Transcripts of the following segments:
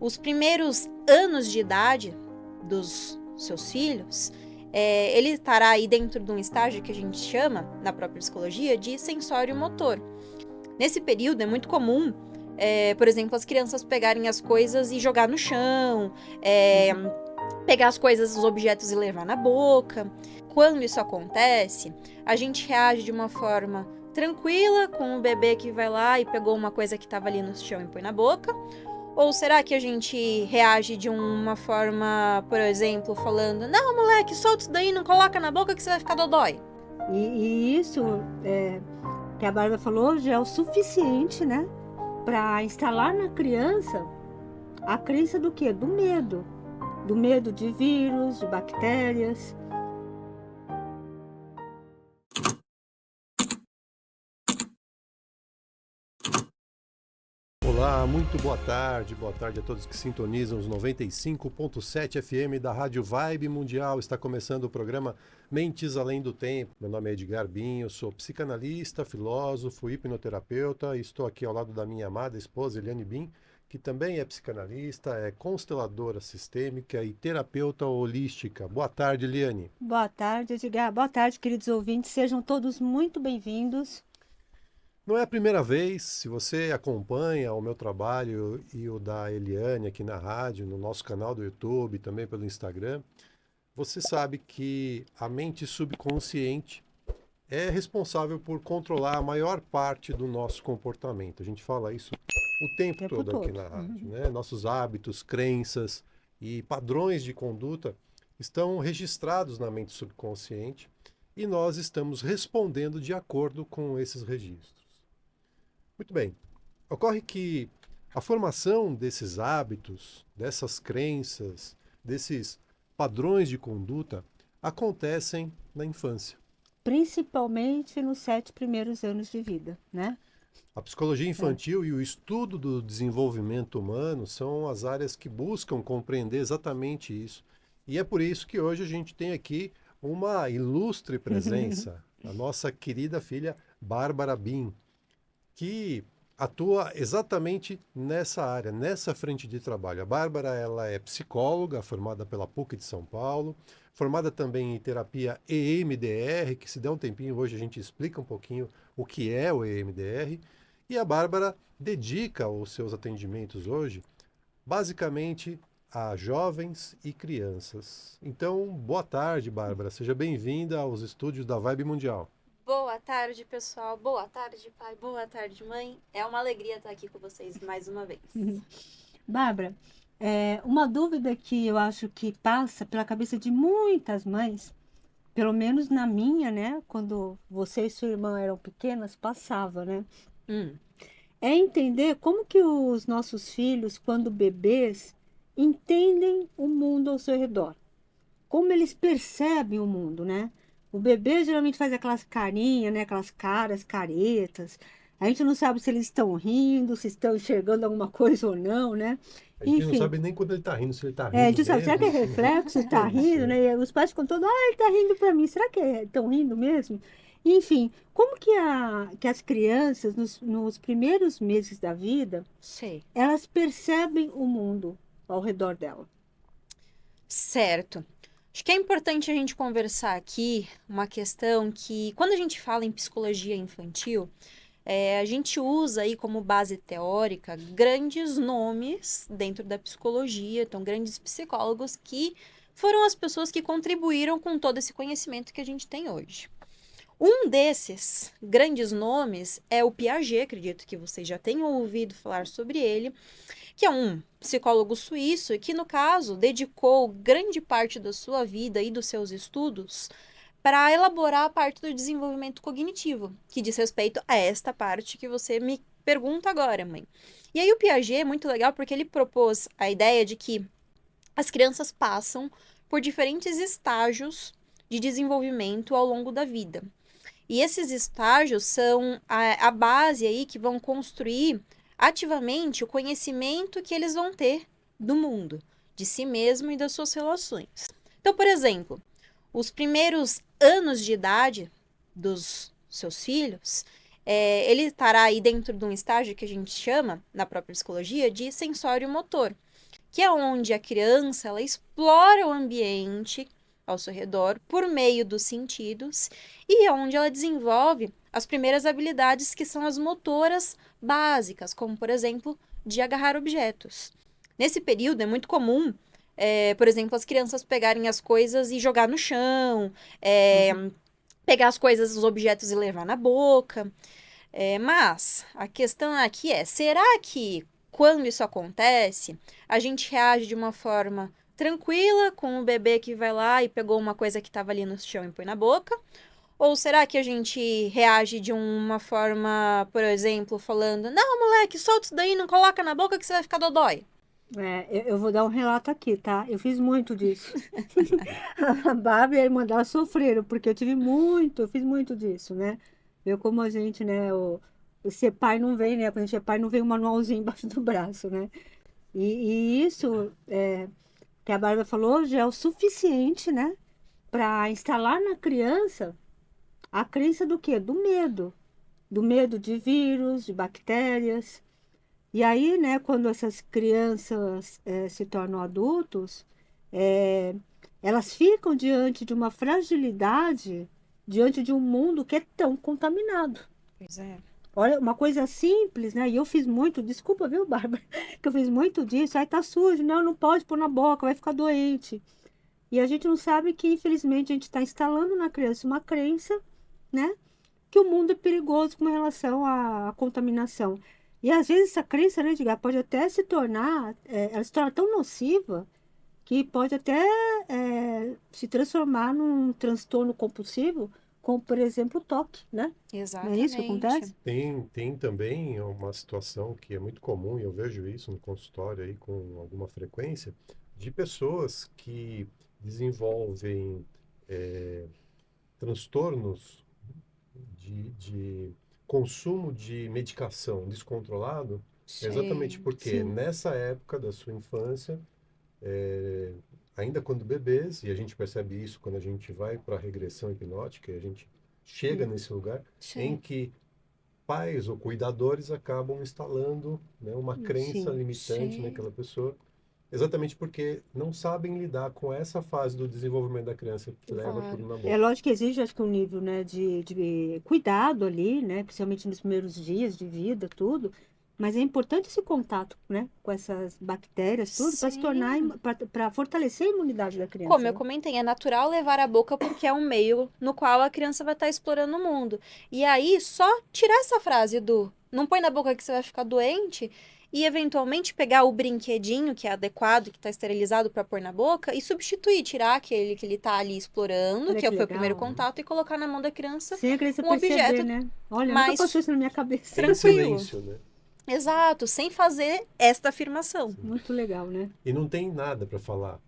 os primeiros anos de idade dos seus filhos, ele estará aí dentro de um estágio que a gente chama, na própria psicologia, de sensório motor. Nesse período é muito comum, por exemplo, as crianças pegarem as coisas e jogar no chão, pegar as coisas, os objetos e levar na boca. Quando isso acontece, a gente reage de uma forma tranquila com o bebê que vai lá e pegou uma coisa que estava ali no chão e põe na boca? Ou será que a gente reage de uma forma, por exemplo, falando: não, moleque, solta isso daí, não coloca na boca que você vai ficar dodói? E isso que a Bárbara falou já é o suficiente, né? Para instalar na criança a crença do quê? Do medo. Do medo de vírus, de bactérias. Olá, muito boa tarde a todos que sintonizam os 95.7 FM da Rádio Vibe Mundial. Está começando o programa Mentes Além do Tempo. Meu nome é Edgar Binho, sou psicanalista, filósofo, hipnoterapeuta e estou aqui ao lado da minha amada esposa Eliane Bin, que também é psicanalista, é consteladora sistêmica e terapeuta holística. Boa tarde, Eliane. Boa tarde, Edgar. Boa tarde, queridos ouvintes. Sejam todos muito bem-vindos. Não é a primeira vez, se você acompanha o meu trabalho e o da Eliane aqui na rádio, no nosso canal do YouTube, também pelo Instagram, você sabe que a mente subconsciente é responsável por controlar a maior parte do nosso comportamento. A gente fala isso o tempo todo aqui na rádio, né? Nossos hábitos, crenças e padrões de conduta estão registrados na mente subconsciente e nós estamos respondendo de acordo com esses registros. Muito bem. Ocorre que a formação desses hábitos, dessas crenças, desses padrões de conduta acontecem na infância. Principalmente nos 7 primeiros anos de vida, né? A psicologia infantil e o estudo do desenvolvimento humano são as áreas que buscam compreender exatamente isso. E é por isso que hoje a gente tem aqui uma ilustre presença, a nossa querida filha Bárbara Bin, que atua exatamente nessa área, nessa frente de trabalho. A Bárbara, ela é psicóloga, formada pela PUC de São Paulo, formada também em terapia EMDR, que se der um tempinho hoje a gente explica um pouquinho o que é o EMDR, e a Bárbara dedica os seus atendimentos hoje, basicamente, a jovens e crianças. Então, boa tarde, Bárbara, seja bem-vinda aos estúdios da Vibe Mundial. Boa tarde, pessoal. Boa tarde, pai. Boa tarde, mãe. É uma alegria estar aqui com vocês mais uma vez. Bárbara, uma dúvida que eu acho que passa pela cabeça de muitas mães, pelo menos na minha, né? Quando você e sua irmã eram pequenas, passava, né? É entender como que os nossos filhos, quando bebês, entendem o mundo ao seu redor. Como eles percebem o mundo, né? O bebê geralmente faz aquelas carinhas, né? Aquelas caras, caretas. A gente não sabe se eles estão rindo, se estão enxergando alguma coisa ou não, né? A gente não Enfim, sabe nem quando ele está rindo, se ele está a rindo gente sabe, será que é mesmo. reflexo, está É isso, rindo, né? E os pais ficam todos, ele está rindo para mim, será que estão rindo mesmo? Enfim, como que as crianças, nos primeiros meses da vida, Sei. elas percebem o mundo ao redor dela? Certo. Acho que é importante a gente conversar aqui uma questão que, quando a gente fala em psicologia infantil, a gente usa aí como base teórica grandes nomes dentro da psicologia, então grandes psicólogos que foram as pessoas que contribuíram com todo esse conhecimento que a gente tem hoje. Um desses grandes nomes é o Piaget, acredito que vocês já tenham ouvido falar sobre ele, que é um psicólogo suíço e que, no caso, dedicou grande parte da sua vida e dos seus estudos para elaborar a parte do desenvolvimento cognitivo, que diz respeito a esta parte que você me pergunta agora, mãe. E aí o Piaget é muito legal porque ele propôs a ideia de que as crianças passam por diferentes estágios de desenvolvimento ao longo da vida. E esses estágios são a base aí que vão construir ativamente o conhecimento que eles vão ter do mundo, de si mesmo e das suas relações. Então, por exemplo, os primeiros anos de idade dos seus filhos, ele estará aí dentro de um estágio que a gente chama, na própria psicologia, de sensório motor. que é onde a criança ela explora o ambiente ao seu redor por meio dos sentidos e é onde ela desenvolve as primeiras habilidades que são as motoras básicas, como, por exemplo, de agarrar objetos. Nesse período é muito comum, por exemplo, as crianças pegarem as coisas e jogar no chão, pegar as coisas, os objetos e levar na boca. Mas a questão aqui será que quando isso acontece, a gente reage de uma forma tranquila com o bebê que vai lá e pegou uma coisa que estava ali no chão e põe na boca? Ou será que a gente reage de uma forma, por exemplo, falando: não, moleque, solta isso daí, não coloca na boca que você vai ficar dodói? Eu vou dar um relato aqui, tá? Eu fiz muito disso. A Bárbara e a irmã dela sofreram, porque eu fiz muito disso, né? Eu, como a gente, né? O ser pai não vem, né? Quando a gente é pai, não vem um manualzinho embaixo do braço, né? E isso que a Bárbara falou já é o suficiente, né? Para instalar na criança a crença do quê? Do medo. Do medo de vírus, de bactérias. E aí, né, quando essas crianças se tornam adultos, eh, elas ficam diante de uma fragilidade, diante de um mundo que é tão contaminado. Pois é. Olha, uma coisa simples, né? E eu fiz muito, desculpa, viu, Bárbara? Que eu fiz muito disso. Aí tá sujo, não, não pode pôr na boca, vai ficar doente. E a gente não sabe que, infelizmente, a gente está instalando na criança uma crença, né? Que o mundo é perigoso com relação à contaminação. E às vezes essa crença, né, Edgar, pode até se tornar, ela se torna tão nociva que pode até se transformar num transtorno compulsivo, como por exemplo o toque, né? Não é isso que Exatamente. acontece? Tem também uma situação que é muito comum, e eu vejo isso no consultório aí com alguma frequência, de pessoas que desenvolvem transtornos de consumo de medicação descontrolado, exatamente Sim. porque Sim, nessa época da sua infância, é, ainda quando bebês, e a gente percebe isso quando a gente vai para a regressão hipnótica, e a gente chega nesse lugar em Sim. que pais ou cuidadores acabam instalando, né, uma crença sim. limitante Sim. naquela pessoa, exatamente porque não sabem lidar com essa fase do desenvolvimento da criança que leva Claro. tudo na É boca. lógico que exige, acho que um nível, né, de cuidado ali, né, principalmente nos primeiros dias de vida, tudo. Mas é importante esse contato, né, com essas bactérias, tudo, para se tornar, Sim. para fortalecer a imunidade da Como criança, eu né? comentei, é natural levar a boca porque é um meio no qual a criança vai estar explorando o mundo. E aí, só tirar essa frase do não põe na boca que você vai ficar doente e eventualmente pegar o brinquedinho que é adequado, que está esterilizado para pôr na boca e substituir, tirar aquele que ele está ali explorando, Olha que que foi o primeiro legal. Uhum. contato, e colocar na mão da criança Sem a criança um perceber, objeto né? Olha, nunca passou mais isso na minha cabeça. Em tranquilo. silêncio, né? Exato, sem fazer esta afirmação. Sim. Muito legal, né? E não tem nada para falar,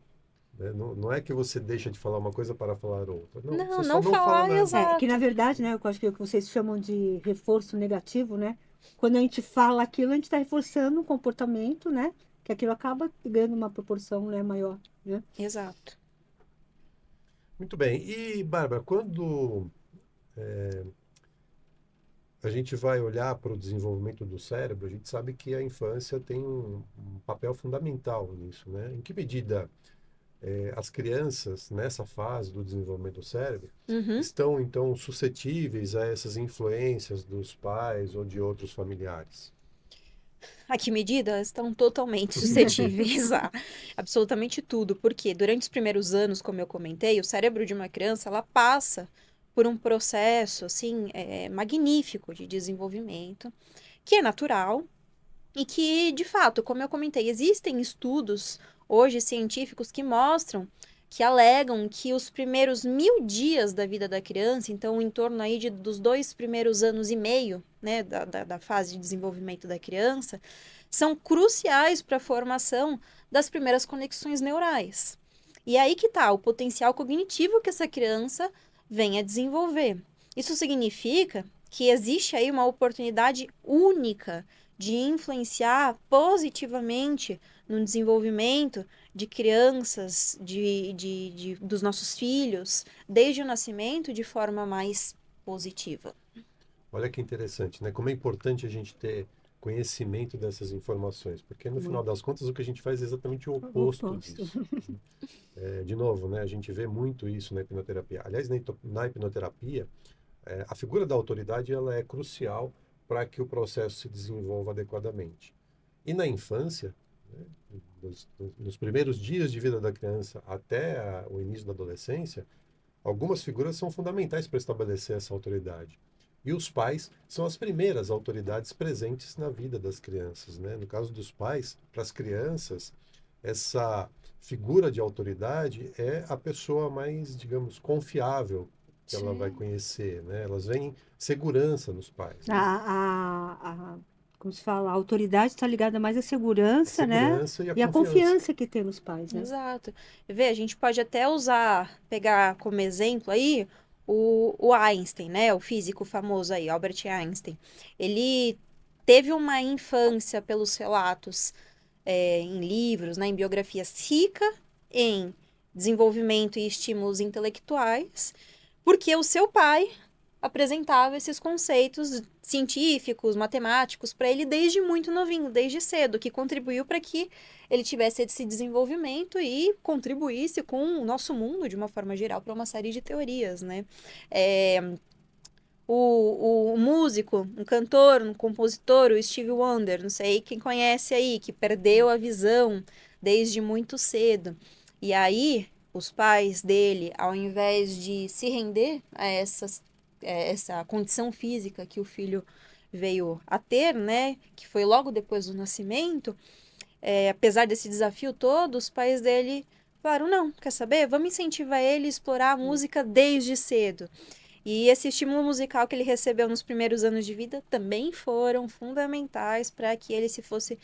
né? Não, não é que você deixa de falar uma coisa para falar outra. Não, Não, você só não não fala falar, nada. É que na exato. verdade, né, eu acho que é o que vocês chamam de reforço negativo, né? Quando a gente fala aquilo, a gente está reforçando um comportamento, né? Que aquilo acaba ganhando uma proporção, né, maior, né? Exato. Muito bem. E, Bárbara, quando a gente vai olhar para o desenvolvimento do cérebro, a gente sabe que a infância tem um papel fundamental nisso, né? Em que medida as crianças, nessa fase do desenvolvimento do cérebro, Uhum. estão, então, suscetíveis a essas influências dos pais ou de outros familiares? A que medida? Estão totalmente suscetíveis a absolutamente tudo, porque durante os primeiros anos, como eu comentei, o cérebro de uma criança ela passa por um processo assim magnífico de desenvolvimento, que é natural e que, de fato, como eu comentei, existem estudos hoje científicos que mostram, que alegam que os primeiros 1000 dias da vida da criança, então em torno aí dos 2 primeiros anos e meio, né, da fase de desenvolvimento da criança, são cruciais para a formação das primeiras conexões neurais. E aí que está o potencial cognitivo que essa criança vem a desenvolver. Isso significa que existe aí uma oportunidade única de influenciar positivamente no desenvolvimento de crianças, dos nossos filhos, desde o nascimento, de forma mais positiva. Olha que interessante, né? Como é importante a gente ter conhecimento dessas informações, porque no final Muito. das contas o que a gente faz é exatamente o O oposto oposto. disso. De novo, né, a gente vê muito isso na hipnoterapia. Aliás, na hipnoterapia, a figura da autoridade ela é crucial para que o processo se desenvolva adequadamente. E na infância, né, nos primeiros dias de vida da criança até o início da adolescência, algumas figuras são fundamentais para estabelecer essa autoridade. E os pais são as primeiras autoridades presentes na vida das crianças, né? No caso dos pais, para as crianças, essa figura de autoridade é a pessoa mais, digamos, confiável que ela vai Sim. conhecer, né? Elas veem segurança nos pais, né? Como se fala, a autoridade está ligada mais à A segurança, né? segurança e a E à confiança. confiança que tem nos pais, né? Exato. Vê, a gente pode até pegar como exemplo aí o Einstein, né? O físico famoso aí, Albert Einstein. Ele teve uma infância, pelos relatos, em livros, né, em biografias, rica em desenvolvimento e estímulos intelectuais, porque o seu pai apresentava esses conceitos científicos, matemáticos para ele desde muito novinho, desde cedo, que contribuiu para que ele tivesse esse desenvolvimento e contribuísse com o nosso mundo de uma forma geral para uma série de teorias, né? É, o músico, um cantor, um compositor, o Stevie Wonder, não sei quem conhece aí, que perdeu a visão desde muito cedo. E aí, os pais dele, ao invés de se render a essa condição física que o filho veio a ter, né, que foi logo depois do nascimento, apesar desse desafio todo, os pais dele falaram, não, quer saber? Vamos incentivar ele a explorar a música desde cedo. E esse estímulo musical que ele recebeu nos primeiros anos de vida também foram fundamentais para que ele fosse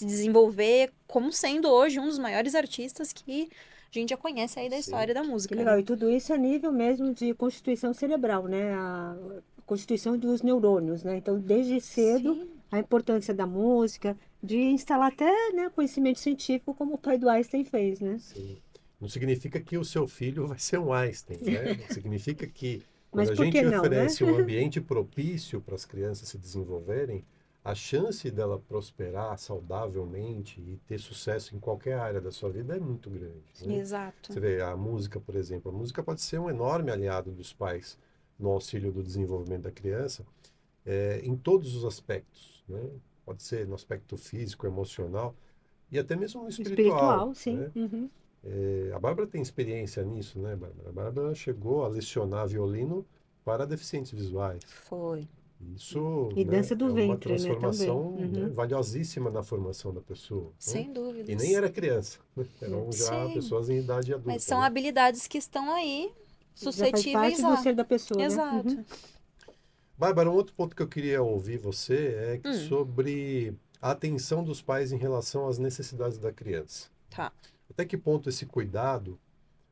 desenvolver como sendo hoje um dos maiores artistas que a gente já conhece aí da Sim. história da Que música, legal. né? E tudo isso a nível mesmo de constituição cerebral, né? A constituição dos neurônios, né? Então, desde cedo, Sim, a importância da música, de instalar até, né, conhecimento científico, como o pai do Einstein fez, né? Sim. Não significa que o seu filho vai ser um Einstein, né? Não significa que quando Mas a por que gente não, né? oferece um ambiente propício para as crianças se desenvolverem, a chance dela prosperar saudavelmente e ter sucesso em qualquer área da sua vida é muito grande, né? exato. Você vê a música, por exemplo. A música pode ser um enorme aliado dos pais no auxílio do desenvolvimento da criança, em todos os aspectos, né? Pode ser no aspecto físico, emocional e até mesmo no espiritual, Espiritual, sim. né? Uhum. A Bárbara tem experiência nisso, né, Bárbara? A Bárbara chegou a lecionar violino para deficientes visuais. Foi. Isso, E né, dança é do uma ventre, né, também. transformação, né, Uhum. valiosíssima na formação da pessoa, né? Sem E nem dúvidas. era criança, né? Eram já Sim. pessoas em idade Mas adulta, são né? habilidades que estão aí Já faz parte suscetíveis do a. ser da pessoa, né? Uhum. Exato. Bárbara, um outro ponto que eu queria ouvir você é Hum, sobre a atenção dos pais em relação às necessidades da criança. tá. Até que ponto esse cuidado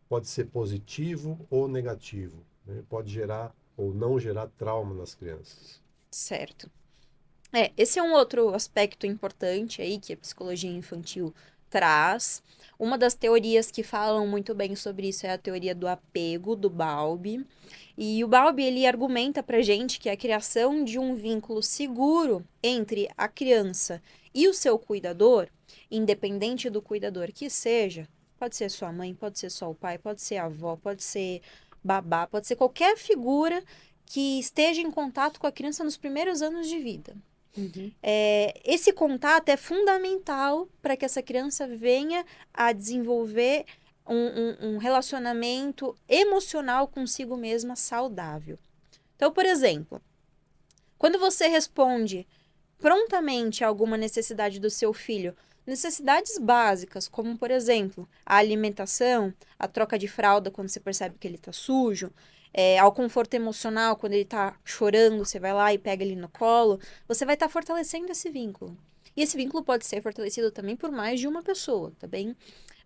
pode ser positivo ou negativo, né? Pode gerar ou não gerar trauma nas crianças. Certo. Esse é um outro aspecto importante aí que a psicologia infantil traz. Uma das teorias que falam muito bem sobre isso é a teoria do apego, do Bowlby. E o Bowlby, ele argumenta pra gente que a criação de um vínculo seguro entre a criança e o seu cuidador, independente do cuidador que seja, pode ser sua mãe, pode ser só o pai, pode ser a avó, pode ser babá, pode ser qualquer figura que esteja em contato com a criança nos primeiros anos de vida. Uhum. Esse contato é fundamental para que essa criança venha a desenvolver um relacionamento emocional consigo mesma saudável. Então, por exemplo, quando você responde prontamente a alguma necessidade do seu filho, necessidades básicas, como, por exemplo, a alimentação, a troca de fralda quando você percebe que ele está sujo, ao conforto emocional, quando ele está chorando, você vai lá e pega ele no colo, você vai estar fortalecendo esse vínculo. E esse vínculo pode ser fortalecido também por mais de uma pessoa, tá bem?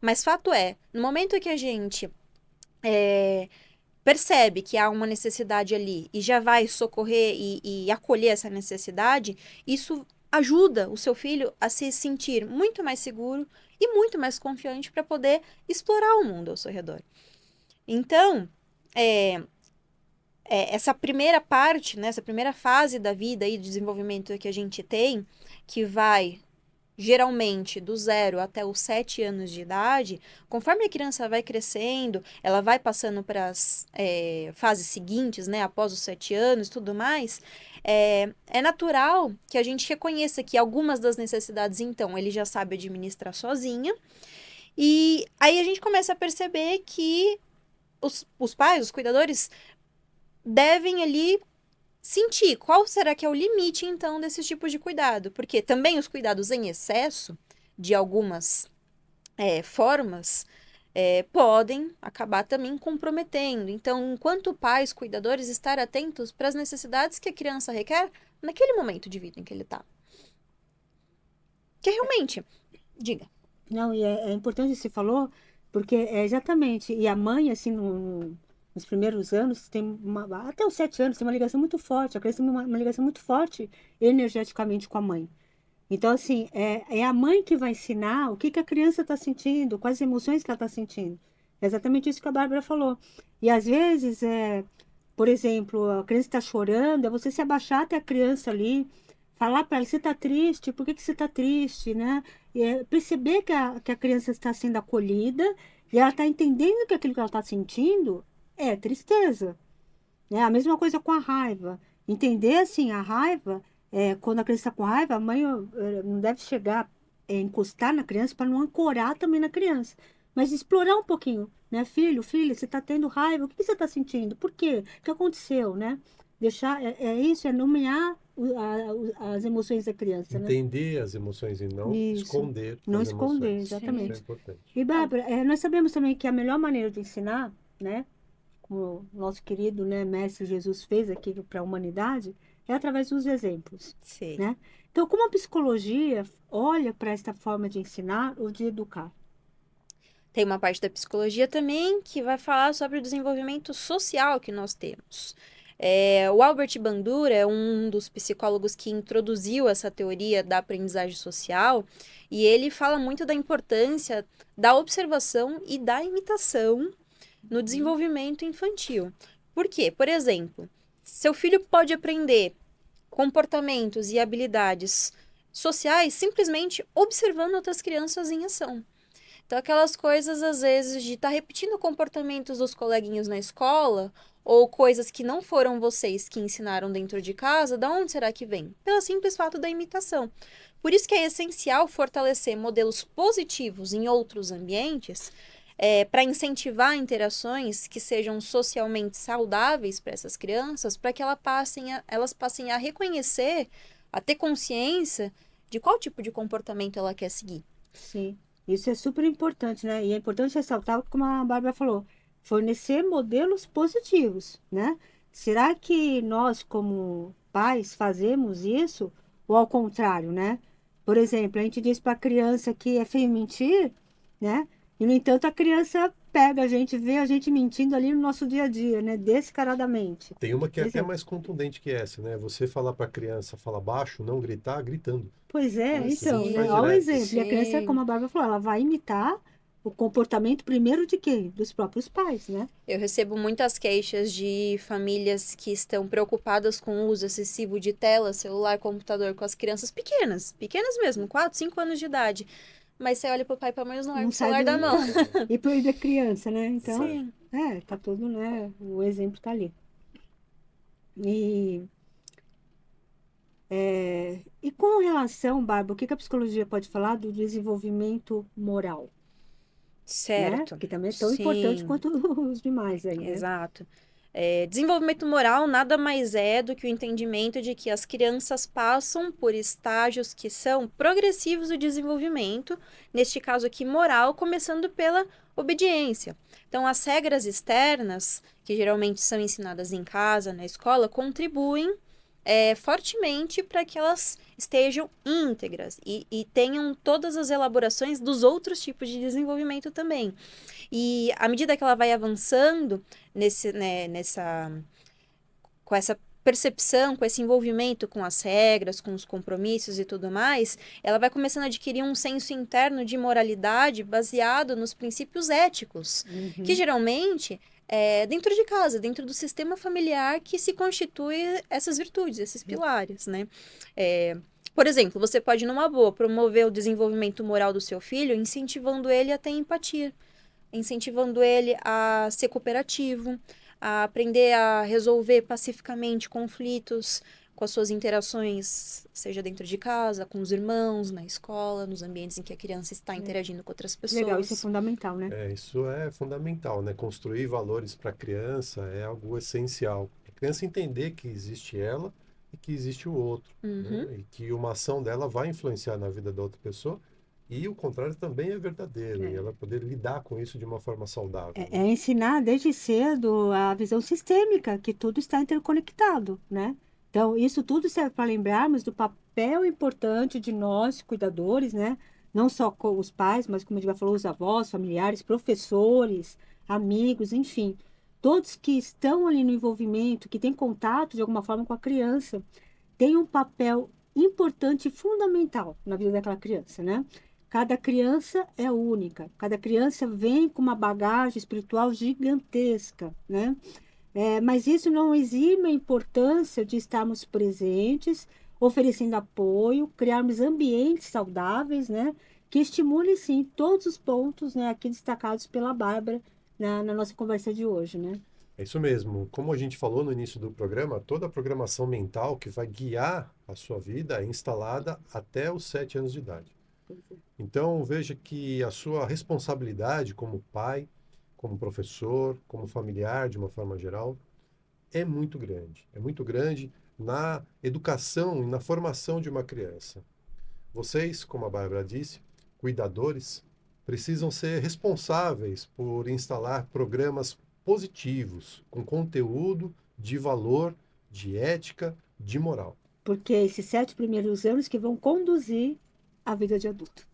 Mas fato é, no momento que a gente percebe que há uma necessidade ali e já vai socorrer e acolher essa necessidade, isso ajuda o seu filho a se sentir muito mais seguro e muito mais confiante para poder explorar o mundo ao seu redor. Então, é, essa primeira parte, né, essa primeira fase da vida e do desenvolvimento que a gente tem, que vai geralmente do 0 até os 7 anos de idade, conforme a criança vai crescendo, ela vai passando para as fases seguintes, né, após os 7 anos e tudo mais, é natural que a gente reconheça que algumas das necessidades, então, ele já sabe administrar sozinha, e aí a gente começa a perceber que os pais, os cuidadores, devem ali sentir qual será que é o limite, então, desses tipos de cuidado. Porque também os cuidados em excesso, de algumas formas, podem acabar também comprometendo. Então, enquanto pais, cuidadores, estar atentos para as necessidades que a criança requer naquele momento de vida em que ele está. Que realmente, diga. Não, e é importante o que você falou, porque é exatamente, e a mãe, assim, nos primeiros anos, até os 7 anos, tem uma ligação muito forte, a criança tem uma ligação muito forte energeticamente com a mãe. Então, assim, é a mãe que vai ensinar o que que a criança está sentindo, quais emoções que ela está sentindo. É exatamente isso que a Bárbara falou. E às vezes, por exemplo, a criança está chorando, é você se abaixar até a criança ali, falar para ela, você está triste, por que que você está triste, né? E perceber que a criança está sendo acolhida e ela está entendendo que aquilo que ela está sentindo é tristeza. Né? A mesma coisa com a raiva. Entender, assim, a raiva, quando a criança está com raiva, a mãe não deve chegar, encostar na criança para não ancorar também na criança. Mas explorar um pouquinho, né? Filho, filha, você está tendo raiva, o que você está sentindo? Por quê? O que aconteceu, né? Deixar, isso, é nomear as emoções da criança, né? Entender as emoções e não Isso. esconder Não as esconder, emoções. Isso é exatamente. importante. E, Bárbara, nós sabemos também que a melhor maneira de ensinar, né? Como o nosso querido, né, Mestre Jesus fez aqui para a humanidade, é através dos exemplos, Sim. né? Então, como a psicologia olha para esta forma de ensinar ou de educar? Tem uma parte da psicologia também que vai falar sobre o desenvolvimento social que nós temos. O Albert Bandura é um dos psicólogos que introduziu essa teoria da aprendizagem social e ele fala muito da importância da observação e da imitação no desenvolvimento infantil. Por quê? Por exemplo, seu filho pode aprender comportamentos e habilidades sociais simplesmente observando outras crianças em ação. Então, aquelas coisas, às vezes, de estar repetindo comportamentos dos coleguinhas na escola, ou coisas que não foram vocês que ensinaram dentro de casa, da onde será que vem? Pelo simples fato da imitação. Por isso que é essencial fortalecer modelos positivos em outros ambientes, para incentivar interações que sejam socialmente saudáveis para essas crianças, para que elas passem a reconhecer, a ter consciência de qual tipo de comportamento ela quer seguir. Sim, isso é super importante, né? E é importante ressaltar, como a Bárbara falou, fornecer modelos positivos, né? Será que nós, como pais, fazemos isso? Ou ao contrário, né? Por exemplo, a gente diz para a criança que é feio mentir, né? E, no entanto, a criança pega a gente, vê a gente mentindo ali no nosso dia a dia, né? Descaradamente. Tem uma que é até Exemplo. mais contundente que essa, né? Você falar para a criança, fala baixo, não gritar, gritando. Pois é, Isso a então, gente né? faz Olha o direto. exemplo. E a criança, Sim. como a Bárbara falou, ela vai imitar o comportamento primeiro de quem? Dos próprios pais, né? Eu recebo muitas queixas de famílias que estão preocupadas com o uso excessivo de tela, celular, computador com as crianças pequenas mesmo, 4, 5 anos de idade. Mas você olha pro pai e pra mãe, eles não largam Não o sai celular do... da mão. E proíbe a criança, né? Então, Sim. tá tudo, né? O exemplo tá ali. E, e com relação, Bárbara, o que que a psicologia pode falar do desenvolvimento moral, né? Certo. Que também é tão importante Sim, quanto os demais aí, né? exato. Desenvolvimento moral nada mais é do que o entendimento de que as crianças passam por estágios que são progressivos do desenvolvimento, neste caso aqui moral, começando pela obediência. Então, as regras externas, que geralmente são ensinadas em casa, na escola, contribuem fortemente para que elas estejam íntegras e tenham todas as elaborações dos outros tipos de desenvolvimento também. E à medida que ela vai avançando com essa percepção, com esse envolvimento com as regras, com os compromissos e tudo mais, ela vai começando a adquirir um senso interno de moralidade baseado nos princípios éticos, que geralmente dentro de casa, dentro do sistema familiar que se constitui essas virtudes, esses pilares, né? Por exemplo, você pode, numa boa, promover o desenvolvimento moral do seu filho, incentivando ele a ter empatia, incentivando ele a ser cooperativo, a aprender a resolver pacificamente conflitos com as suas interações, seja dentro de casa, com os irmãos, na escola, nos ambientes em que a criança está interagindo com outras Legal, isso é pessoas. fundamental, né? Isso é fundamental, né? Construir valores para a criança é algo essencial. A criança entender que existe ela e que existe o outro, Uhum. né? E que uma ação dela vai influenciar na vida da outra pessoa e o contrário também é verdadeiro, e ela poder lidar com isso de uma forma saudável, É né? ensinar desde cedo a visão sistêmica, que tudo está interconectado, né? Então, isso tudo serve para lembrarmos do papel importante de nós, cuidadores, né? Não só com os pais, mas como a gente já falou, os avós, familiares, professores, amigos, enfim. Todos que estão ali no envolvimento, que têm contato de alguma forma com a criança, têm um papel importante e fundamental na vida daquela criança, né? Cada criança é única, cada criança vem com uma bagagem espiritual gigantesca, né? Mas isso não exime a importância de estarmos presentes, oferecendo apoio, criarmos ambientes saudáveis, né? Que estimulem, sim, todos os pontos, né, aqui destacados pela Bárbara na nossa conversa de hoje, né? É isso mesmo. Como a gente falou no início do programa, toda a programação mental que vai guiar a sua vida é instalada até os 7 anos de idade. Então, veja que a sua responsabilidade como pai, como professor, como familiar, de uma forma geral, é muito grande. É muito grande na educação e na formação de uma criança. Vocês, como a Bárbara disse, cuidadores, precisam ser responsáveis por instalar programas positivos, com conteúdo de valor, de ética, de moral. Porque esses 7 primeiros anos que vão conduzir a vida de adulto.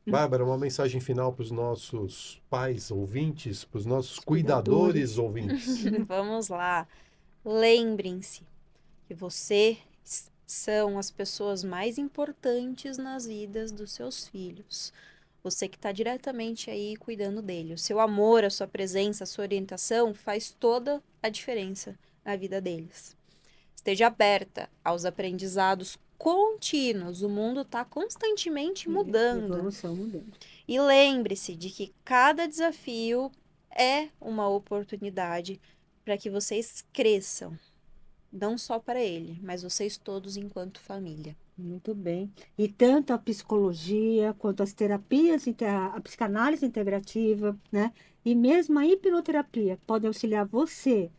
Bárbara, uma mensagem final para os nossos pais ouvintes, para os nossos Os cuidadores cuidadores. ouvintes. Vamos lá. Lembrem-se que vocês são as pessoas mais importantes nas vidas dos seus filhos. Você que está diretamente aí cuidando dele. O seu amor, a sua presença, a sua orientação faz toda a diferença na vida deles. Esteja aberta aos aprendizados contínuos. O mundo está constantemente mudando. Evolução mudando. E lembre-se de que cada desafio é uma oportunidade para que vocês cresçam. Não só para ele, mas vocês todos enquanto família. Muito bem. E tanto a psicologia quanto as terapias, a psicanálise integrativa, né? E mesmo a hipnoterapia podem auxiliar você,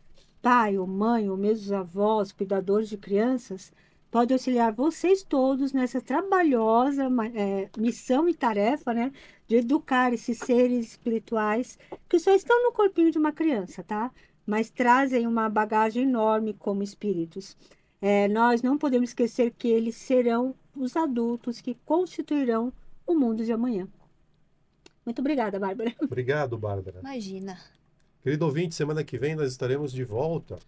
pai ou mãe, ou mesmo os avós, cuidadores de crianças, pode auxiliar vocês todos nessa trabalhosa missão e tarefa, né? De educar esses seres espirituais que só estão no corpinho de uma criança, tá? Mas trazem uma bagagem enorme como espíritos. Nós não podemos esquecer que eles serão os adultos que constituirão o mundo de amanhã. Muito obrigada, Bárbara. Obrigado, Bárbara. Imagina. Querido ouvinte, semana que vem nós estaremos de volta.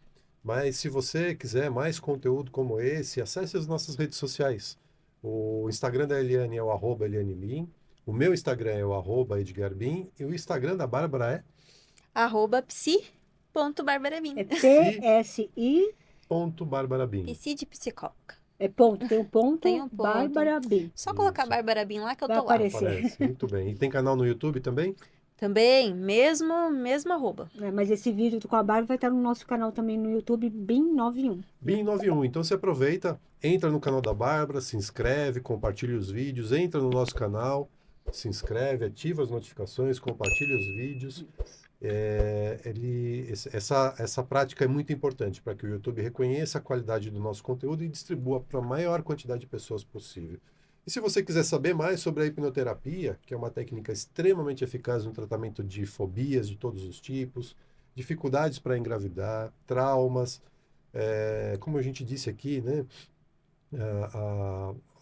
Mas se você quiser mais conteúdo como esse, acesse as nossas redes sociais. O Instagram da Eliane é o @ElianeLin. O meu Instagram é o @EdgarBin. E o Instagram da Bárbara @psi.barbarabim. É PSI, @Barbara_Bin. Psi de psicóloga. ponto, tem um ponto, Tem um ponto. Bárbara B. Só colocar Isso. Bárbara Bin lá que eu Vai tô lá. aparecer. Aparece, muito bem. E tem canal no YouTube também? Também, mesmo arroba. Mas esse vídeo com a Bárbara vai estar no nosso canal também no YouTube, BIM91. BIM91. Então você aproveita, entra no canal da Bárbara, se inscreve, compartilha os vídeos, entra no nosso canal, se inscreve, ativa as notificações, compartilha os vídeos. Essa prática é muito importante para que o YouTube reconheça a qualidade do nosso conteúdo e distribua para a maior quantidade de pessoas possível. E se você quiser saber mais sobre a hipnoterapia, que é uma técnica extremamente eficaz no tratamento de fobias de todos os tipos, dificuldades para engravidar, traumas, como a gente disse aqui, né,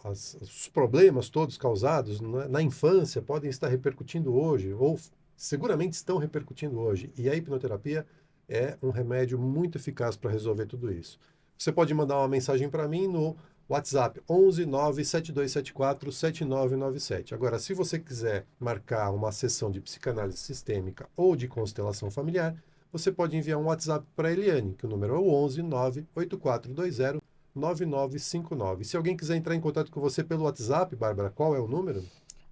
os problemas todos causados na infância podem estar repercutindo hoje, ou seguramente estão repercutindo hoje. E a hipnoterapia é um remédio muito eficaz para resolver tudo isso. Você pode mandar uma mensagem para mim no WhatsApp 11 97274 7997. Agora, se você quiser marcar uma sessão de psicanálise sistêmica ou de constelação familiar, você pode enviar um WhatsApp para a Eliane, que o número é o 11 98420 9959. Se alguém quiser entrar em contato com você pelo WhatsApp, Bárbara, qual é o número?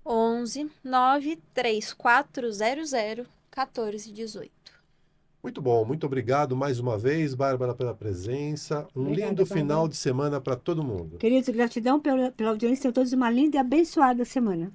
11 93400 1418. Muito bom, muito obrigado mais uma vez, Bárbara, pela presença. Um Obrigada, lindo Bárbara. final de semana para todo mundo. Queridos, gratidão pela audiência. Tenham todos uma linda e abençoada semana.